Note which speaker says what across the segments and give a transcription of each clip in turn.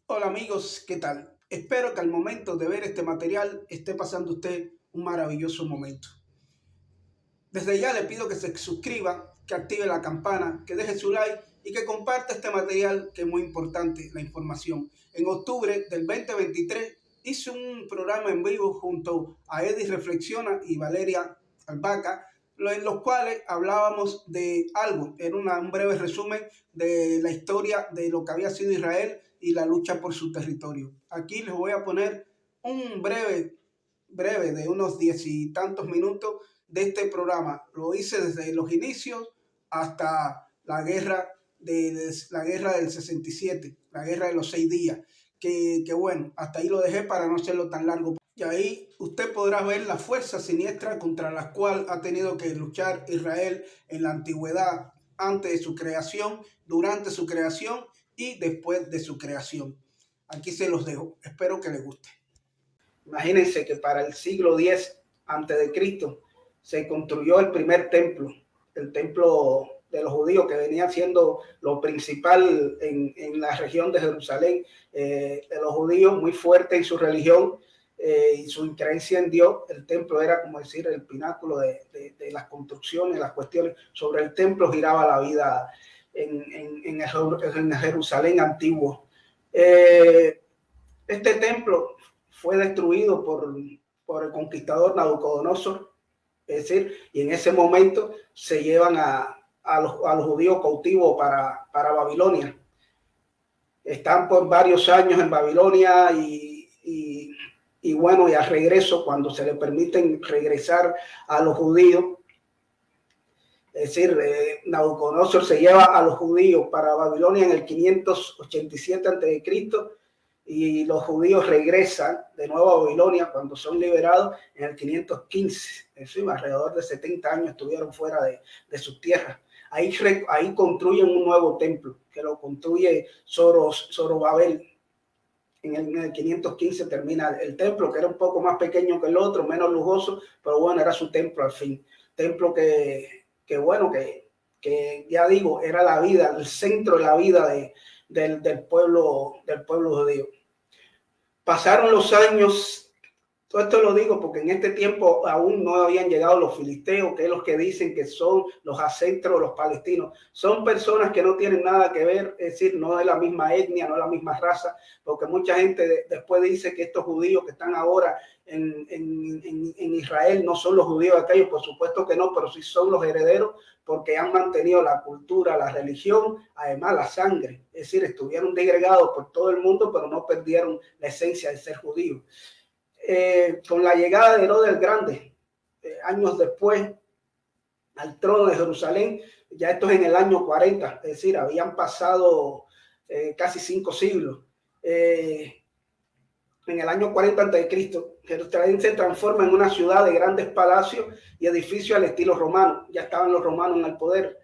Speaker 1: Hola amigos, ¿qué tal? Espero que al momento de ver este material esté pasando usted un maravilloso momento. Desde ya le pido que se suscriba, que active la campana, que deje su like y que comparta este material que es muy importante, la información. En octubre del 2023 hice un programa en vivo junto a Eddie Reflexiona y Valeria Albaca, en los cuales hablábamos de algo, era un breve resumen de la historia de lo que había sido Israel y la lucha por su territorio. Aquí les voy a poner un breve de unos 10 y tantos minutos de este programa. Lo hice desde los inicios hasta la guerra del 67, la guerra de los 6 días, que bueno, hasta ahí lo dejé para no hacerlo tan largo. Y ahí usted podrá ver la fuerza siniestra contra la cual ha tenido que luchar Israel en la antigüedad, antes de su creación, durante su creación y después de su creación. Aquí se los dejo. Espero que les guste. Imagínense que para el siglo X antes de Cristo se construyó el primer templo, el templo de los judíos, que venía siendo lo principal en la región de Jerusalén, de los judíos, muy fuerte en su religión y su creencia en Dios. El templo era, como decir, el pináculo de las construcciones, las cuestiones. Sobre el templo giraba la vida en Jerusalén antiguo. Este templo fue destruido por el conquistador Nabucodonosor, es decir, y en ese momento se llevan a los judíos cautivos para Babilonia. Están por varios años en Babilonia y bueno, y al regreso, cuando se le permiten regresar a los judíos, es decir, Nabucodonosor se lleva a los judíos para Babilonia en el 587 a.C. y los judíos regresan de nuevo a Babilonia cuando son liberados en el 515. Es decir, alrededor de 70 años estuvieron fuera de sus tierras. Ahí construyen un nuevo templo que lo construye Zorobabel. En el 515 termina el templo, que era un poco más pequeño que el otro, menos lujoso, pero bueno, era su templo al fin. Templo que ya digo, era la vida, el centro de la vida del pueblo judío. Pasaron los años. Todo esto lo digo porque en este tiempo aún no habían llegado los filisteos, que es los que dicen que son los acentros, los palestinos. Son personas que no tienen nada que ver, es decir, no es la misma etnia, no es la misma raza, porque mucha gente después dice que estos judíos que están ahora en Israel no son los judíos de aquellos. Por supuesto que no, pero sí son los herederos, porque han mantenido la cultura, la religión, además la sangre. Es decir, estuvieron disgregados por todo el mundo, pero no perdieron la esencia de ser judíos. Con la llegada de Herodes el Grande, años después, al trono de Jerusalén, ya esto es en el año 40, es decir, habían pasado casi 5 siglos. En el año 40 a.C., Jerusalén se transforma en una ciudad de grandes palacios y edificios al estilo romano. Ya estaban los romanos en el poder.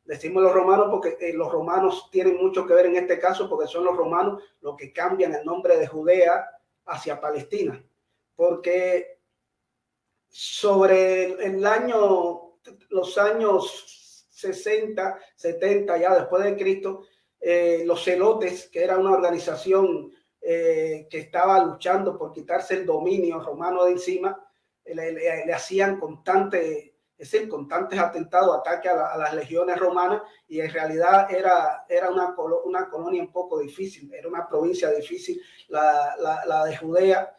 Speaker 1: Decimos los romanos porque los romanos tienen mucho que ver en este caso, porque son los romanos los que cambian el nombre de Judea hacia Palestina. Porque sobre los años 60, 70, ya después de Cristo, los celotes, que era una organización que estaba luchando por quitarse el dominio romano de encima, le hacían constantes atentados, ataques a las legiones romanas, y en realidad era una colonia un poco difícil, era una provincia difícil, la de Judea,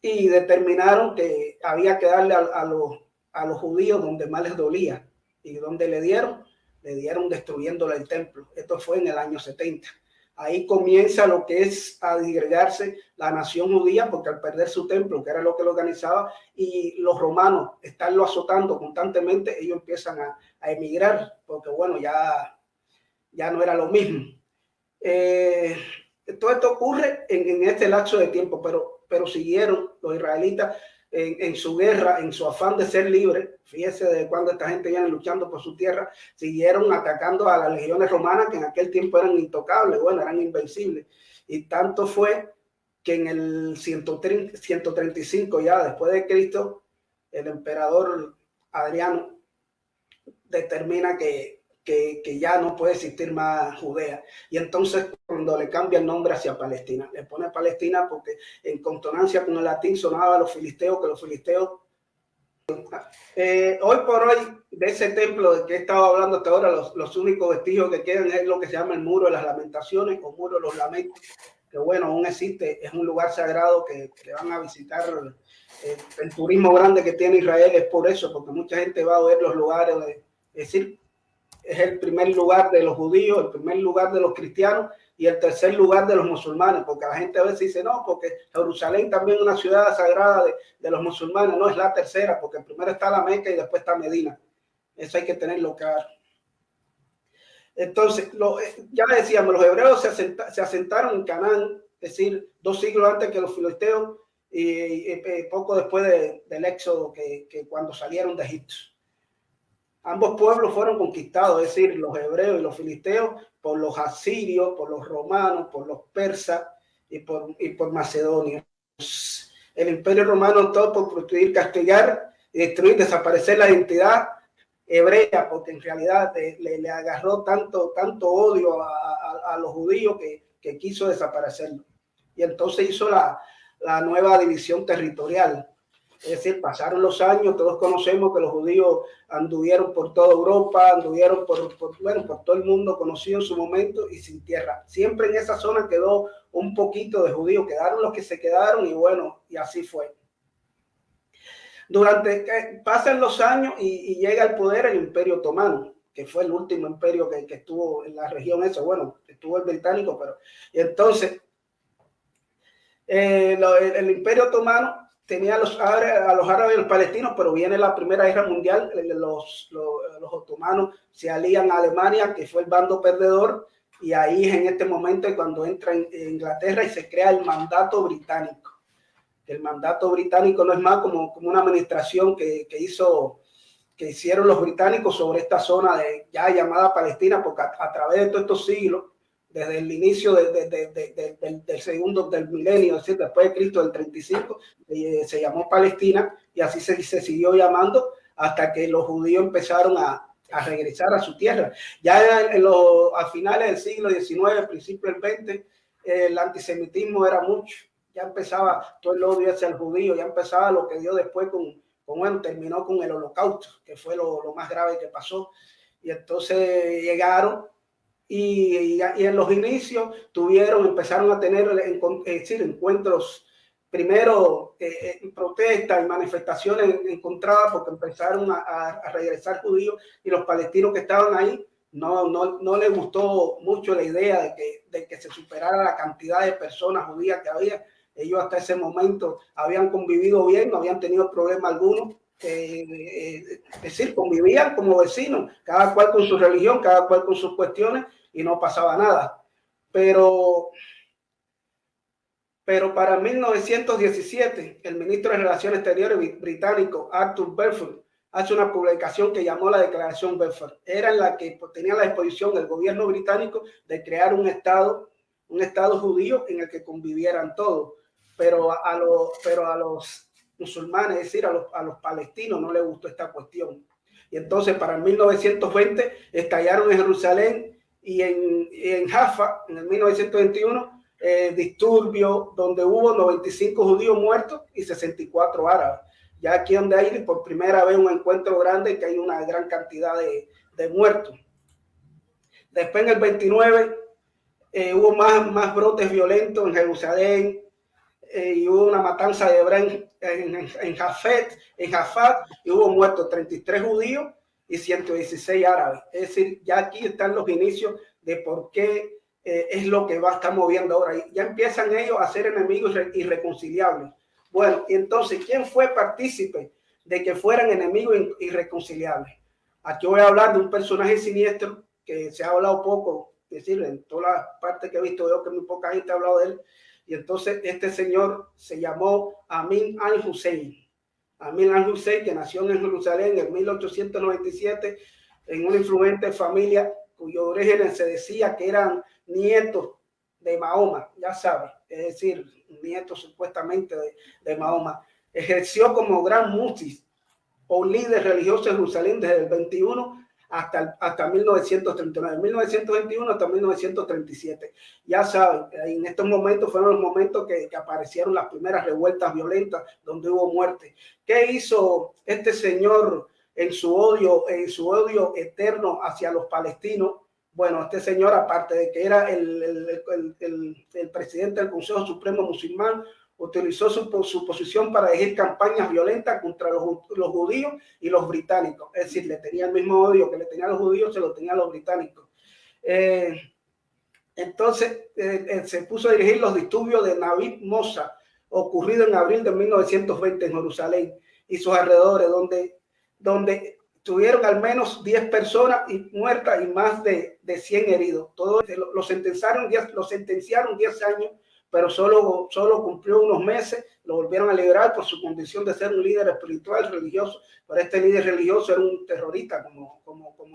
Speaker 1: y determinaron que había que darle a los judíos donde más les dolía. ¿Y donde le dieron? Le dieron destruyéndole el templo. Esto fue en el año 70. Ahí comienza lo que es a disgregarse la nación judía, porque al perder su templo, que era lo que lo organizaba, y los romanos estarlo azotando constantemente, ellos empiezan a emigrar, porque bueno, ya no era lo mismo. Todo esto ocurre en este lapso de tiempo, pero siguieron los israelitas en su guerra, en su afán de ser libres. Fíjese de cuando esta gente viene luchando por su tierra, siguieron atacando a las legiones romanas, que en aquel tiempo eran intocables, bueno, eran invencibles. Y tanto fue que en el 135 ya después de Cristo, el emperador Adriano determina que que ya no puede existir más Judea. Y entonces cuando le cambia el nombre hacia Palestina, le pone Palestina porque en consonancia con el latín sonaba a los filisteos, que los filisteos... hoy por hoy, de ese templo de que he estado hablando hasta ahora, los únicos vestigios que quedan es lo que se llama el Muro de las Lamentaciones o Muro de los Lamentos, que bueno, aún existe, es un lugar sagrado que van a visitar. El turismo grande que tiene Israel es por eso, porque mucha gente va a ver los lugares, es decir, es el primer lugar de los judíos, el primer lugar de los cristianos y el tercer lugar de los musulmanes, porque la gente a veces dice, no, porque Jerusalén también es una ciudad sagrada de los musulmanes, no, es la tercera, porque primero está la Meca y después está Medina. Eso hay que tenerlo claro. Entonces, ya decíamos, los hebreos se asentaron en Canaán, es decir, 2 siglos antes que los filisteos y poco después del éxodo que cuando salieron de Egipto. Ambos pueblos fueron conquistados, es decir, los hebreos y los filisteos, por los asirios, por los romanos, por los persas y por Macedonia. El Imperio Romano optó por prostituir, castigar, destruir, desaparecer la identidad hebrea, porque en realidad le agarró tanto odio a los judíos que quiso desaparecerlo. Y entonces hizo la nueva división territorial. Es decir, pasaron los años, todos conocemos que los judíos anduvieron por toda Europa, anduvieron por todo el mundo conocido en su momento y sin tierra. Siempre en esa zona quedó un poquito de judíos, quedaron los que se quedaron y bueno, y así fue. Pasan los años y llega al poder el Imperio Otomano, que fue el último imperio que estuvo en la región esa. Bueno, estuvo el británico, pero... Y entonces, el Imperio Otomano tenía a los árabes y los palestinos, pero viene la Primera Guerra Mundial, los otomanos se alían a Alemania, que fue el bando perdedor, y ahí es en este momento cuando entra en Inglaterra y se crea el mandato británico. El mandato británico no es más como una administración que hicieron los británicos sobre esta zona ya llamada Palestina, porque a través de todos estos siglos, desde el inicio del milenio, es decir, después de Cristo del 35, se llamó Palestina y así se siguió llamando hasta que los judíos empezaron a regresar a su tierra. Ya a finales del siglo XIX, principio del XX, el antisemitismo era mucho. Ya empezaba todo el odio hacia el judío, ya empezaba lo que dio después terminó con el Holocausto, que fue lo más grave que pasó. Y entonces llegaron y en los inicios empezaron a tener encuentros, primero protestas y manifestaciones encontradas porque empezaron a regresar judíos y los palestinos que estaban ahí no les gustó mucho la idea de que se superara la cantidad de personas judías que había. Ellos hasta ese momento habían convivido bien, no habían tenido problema alguno. Es decir, convivían como vecinos, cada cual con su religión, cada cual con sus cuestiones y no pasaba nada. Pero para 1917, el ministro de Relaciones Exteriores británico Arthur Balfour hace una publicación que llamó la Declaración Balfour. Era en la que tenía la disposición del gobierno británico de crear un estado judío en el que convivieran todos. Pero a los musulmanes, es decir, a los palestinos no les gustó esta cuestión. Y entonces para 1920 estallaron en Jerusalén y en Jaffa, en el 1921, disturbios donde hubo 95 judíos muertos y 64 árabes. Ya aquí donde hay por primera vez un encuentro grande que hay una gran cantidad de muertos. Después en el 29 hubo más brotes violentos en Jerusalén, y hubo una matanza de hebreos en Jafat, y hubo muertos 33 judíos y 116 árabes. Es decir, ya aquí están los inicios de por qué es lo que va a estar moviendo ahora. Ya empiezan ellos a ser enemigos irreconciliables. Bueno, y entonces, ¿quién fue partícipe de que fueran enemigos irreconciliables? Aquí voy a hablar de un personaje siniestro que se ha hablado poco, es decir, en todas las partes que he visto, veo que muy poca gente ha hablado de él. Y entonces este señor se llamó Amin al-Hussein. Amin al-Hussein, que nació en Jerusalén en 1897 en una influyente familia cuyos orígenes se decía que eran nietos de Mahoma, ya sabes, es decir, nietos supuestamente de Mahoma. Ejerció como gran mufti o líder religioso de Jerusalén desde el 21 hasta 1939, 1921 hasta 1937. Ya saben, en estos momentos fueron los momentos que aparecieron las primeras revueltas violentas donde hubo muerte. ¿Qué hizo este señor en su odio eterno hacia los palestinos? Bueno, este señor, aparte de que era el presidente del Consejo Supremo Musulmán, utilizó su posición para dirigir campañas violentas contra los judíos y los británicos. Es decir, le tenía el mismo odio que le tenía a los judíos, se lo tenía a los británicos. Entonces, se puso a dirigir los disturbios de Nabib Mossa, ocurrido en abril de 1920 en Jerusalén y sus alrededores, donde tuvieron al menos 10 personas muertas y más de 100 heridos. Todos lo sentenciaron 10 años, pero solo cumplió unos meses. Lo volvieron a liberar por su condición de ser un líder espiritual religioso, pero este líder religioso era un terrorista, como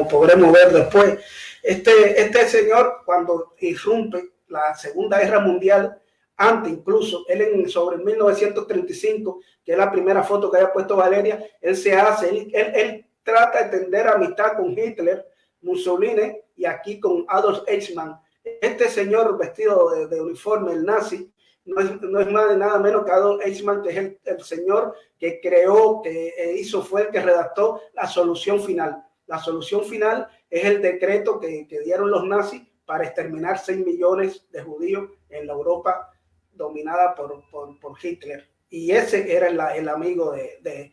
Speaker 1: podremos ver después. Este señor, cuando irrumpe la Segunda Guerra Mundial, antes incluso, sobre 1935, que es la primera foto que haya puesto Valeria, él trata de tender amistad con Hitler, Mussolini y aquí con Adolf Eichmann. Este señor vestido de uniforme, el nazi, no es más de nada menos que Adolf Eichmann, que es el señor que creó, fue el que redactó la solución final. La solución final es el decreto que dieron los nazis para exterminar 6 millones de judíos en la Europa dominada por Hitler. Y ese era el amigo de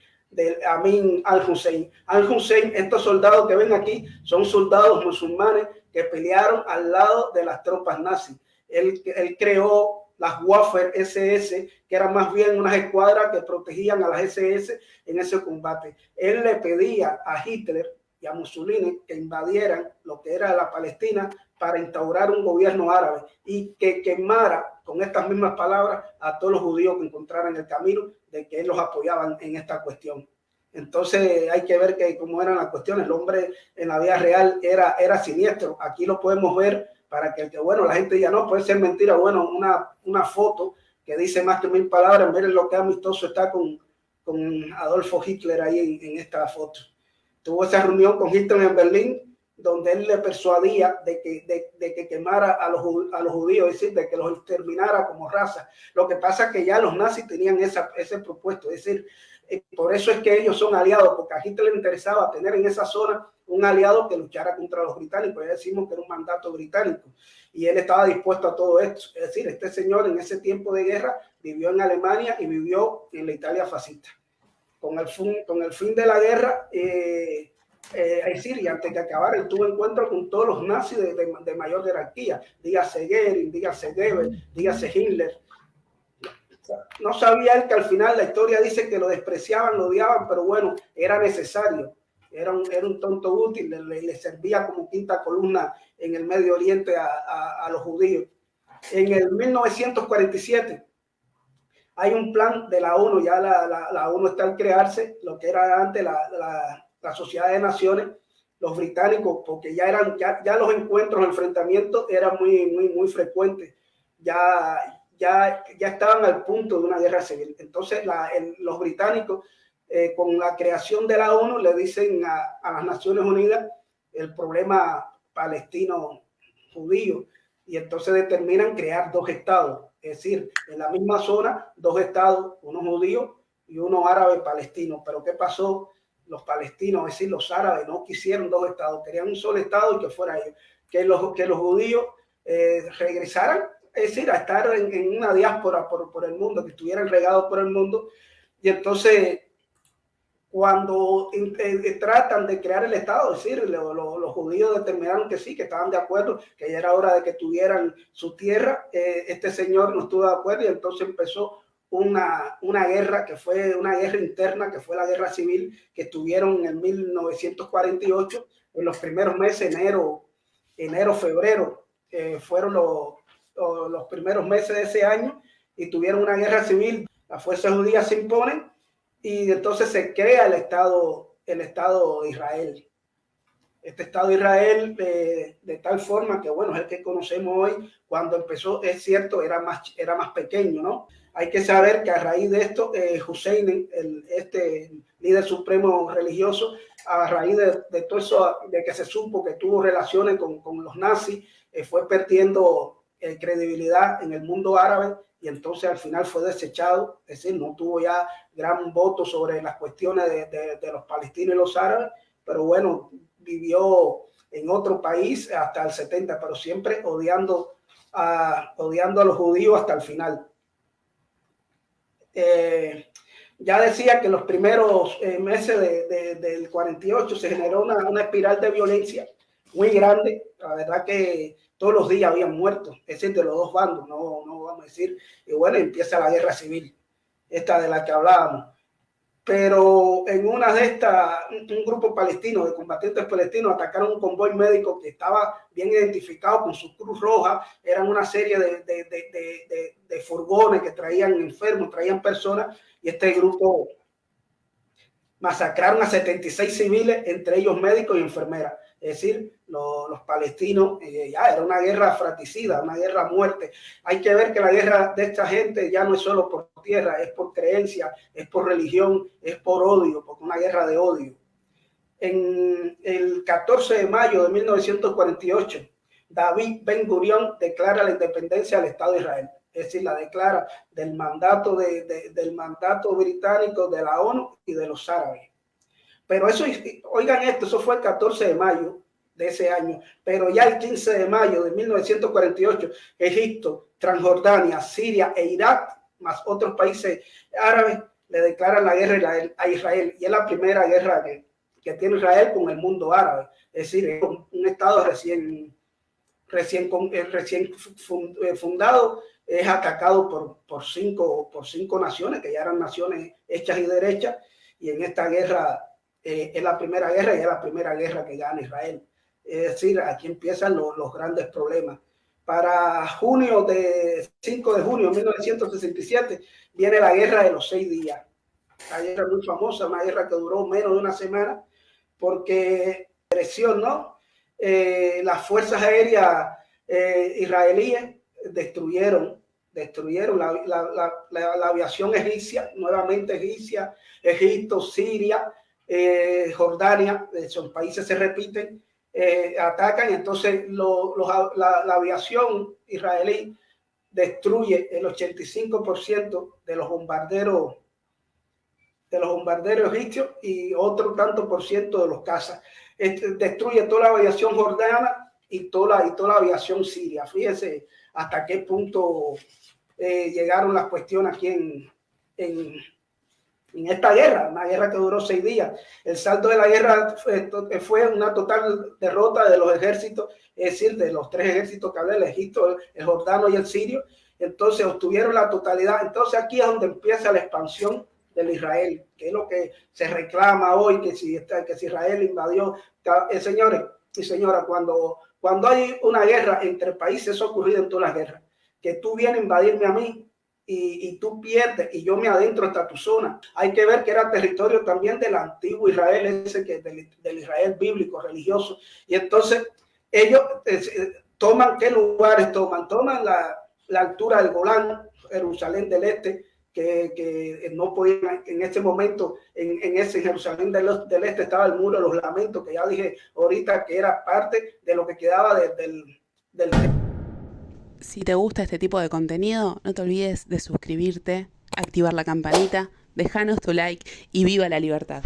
Speaker 1: Amin al-Hussein. Al-Hussein, estos soldados que ven aquí, son soldados musulmanes que pelearon al lado de las tropas nazis. Él creó las Waffen-SS, que eran más bien unas escuadras que protegían a las SS en ese combate. Él le pedía a Hitler y a Mussolini que invadieran lo que era la Palestina para instaurar un gobierno árabe y que quemara, con estas mismas palabras, a todos los judíos que encontraran el camino, de que él los apoyaban en esta cuestión. Entonces hay que ver cómo eran las cuestiones. El hombre en la vida real era siniestro. Aquí lo podemos ver para que la gente diga, no, puede ser mentira. Bueno, una foto que dice más que 1000 palabras, miren lo que amistoso está con Adolfo Hitler ahí en esta foto. Tuvo esa reunión con Hitler en Berlín, donde él le persuadía de que quemara a los judíos, es decir, de que los exterminara como raza. Lo que pasa es que ya los nazis tenían ese propuesto, es decir, por eso es que ellos son aliados, porque a Hitler le interesaba tener en esa zona un aliado que luchara contra los británicos. Ya decimos que era un mandato británico y él estaba dispuesto a todo esto. Es decir, este señor en ese tiempo de guerra vivió en Alemania y vivió en la Italia fascista. Con el fin de la guerra, es decir, y antes de acabar, él tuvo encuentro con todos los nazis de mayor jerarquía, dígase Goering, dígase Goebbels, dígase Hitler. No sabía él que al final la historia dice que lo despreciaban, lo odiaban, pero bueno, era necesario. Era un tonto útil, le servía como quinta columna en el Medio Oriente a los judíos. En el 1947 hay un plan de la ONU, ya la ONU está al crearse, lo que era antes la Sociedad de Naciones. Los británicos, porque ya los encuentros, enfrentamientos eran muy frecuentes, ya estaban al punto de una guerra civil. Entonces los británicos, con la creación de la ONU, le dicen a las Naciones Unidas el problema palestino-judío, y entonces determinan crear 2 estados, es decir, en la misma zona, 2 estados, uno judío y uno árabe palestino. Pero ¿qué pasó? Los palestinos, es decir, los árabes, no quisieron 2 estados, querían un solo estado y que fuera ellos, que los judíos regresaran, es decir, a estar en una diáspora por el mundo, que estuvieran regados por el mundo. Y entonces, cuando tratan de crear el Estado, es decir, los judíos determinaron que sí, que estaban de acuerdo, que ya era hora de que tuvieran su tierra. Este señor no estuvo de acuerdo y entonces empezó una guerra, que fue una guerra interna, que fue la guerra civil, que tuvieron en 1948, en los primeros meses, enero, febrero, fueron los primeros meses de ese año, y tuvieron una guerra civil. Las fuerzas judías se imponen y entonces se crea el Estado de Israel. este Estado de Israel de tal forma que, bueno, es el que conocemos hoy. Cuando empezó, es cierto, era más pequeño, ¿no? Hay que saber que a raíz de esto, Hussein, este líder supremo religioso, a raíz de todo eso, de que se supo que tuvo relaciones con los nazis, fue perdiendo credibilidad en el mundo árabe, y entonces al final fue desechado, es decir, no tuvo ya gran voto sobre las cuestiones de los palestinos y los árabes, pero bueno, vivió en otro país hasta el 70, pero siempre odiando a los judíos hasta el final. Ya decía que los primeros meses del 48 se generó una espiral de violencia muy grande. La verdad que todos los días habían muertos, es decir, de los dos bandos, no vamos a decir. Y bueno, empieza la guerra civil, esta de la que hablábamos. Pero en una de estas, un grupo palestino, de combatientes palestinos, atacaron un convoy médico que estaba bien identificado con su Cruz Roja. Eran una serie de furgones que traían enfermos, traían personas, y este grupo masacraron a 76 civiles, entre ellos médicos y enfermeras. Es decir, los palestinos, ya era una guerra fratricida, una guerra a muerte. Hay que ver que la guerra de esta gente ya no es solo por tierra, es por creencia, es por religión, es por odio, porque una guerra de odio. En el 14 de mayo de 1948, David Ben Gurión declara la independencia del Estado de Israel. Es decir, la declara del mandato británico, de la ONU y de los árabes. Pero eso, oigan esto, eso fue el 14 de mayo de ese año, pero ya el 15 de mayo de 1948, Egipto, Transjordania, Siria e Irak, más otros países árabes, le declaran la guerra a Israel, y es la primera guerra que tiene Israel con el mundo árabe. Es decir, es un estado recién fundado, es atacado por cinco naciones, que ya eran naciones hechas y derechas, y en esta guerra es la primera guerra, y es la primera guerra que gana Israel. Es decir, aquí empiezan los grandes problemas. Para 5 de junio de 1967 viene la guerra de los 6 días. La guerra muy famosa, una guerra que duró menos de una semana, porque presión, ¿no? Las fuerzas aéreas israelíes destruyeron la aviación egipcia, nuevamente egipcia, Egipto, Siria, Jordania, son países se repiten, atacan, y entonces la aviación israelí destruye el 85% de los bombarderos egipcios, y otro tanto por ciento de los cazas. Destruye toda la aviación jordana y toda la aviación siria. Fíjense hasta qué punto llegaron las cuestiones aquí en esta guerra, una guerra que duró 6 días. El saldo de la guerra fue una total derrota de los ejércitos, es decir, de los 3 ejércitos que hablé, el egipcio, el jordano y el sirio. Entonces obtuvieron la totalidad. Entonces aquí es donde empieza la expansión del Israel, que es lo que se reclama hoy, que si Israel invadió. Señores y señoras, cuando hay una guerra entre países, eso ha ocurrido en todas las guerras, que tú vienes a invadirme a mí, y tú pierdes, y yo me adentro hasta tu zona. Hay que ver que era territorio también del antiguo Israel, del Israel bíblico, religioso. Y entonces ellos toman, ¿qué lugares toman? Toman la altura del Golán, Jerusalén del Este, que no podían en ese momento, en ese Jerusalén del Este estaba el muro de los lamentos, que ya dije ahorita que era parte de lo que quedaba del.
Speaker 2: Si te gusta este tipo de contenido, no te olvides de suscribirte, activar la campanita, dejanos tu like y viva la libertad.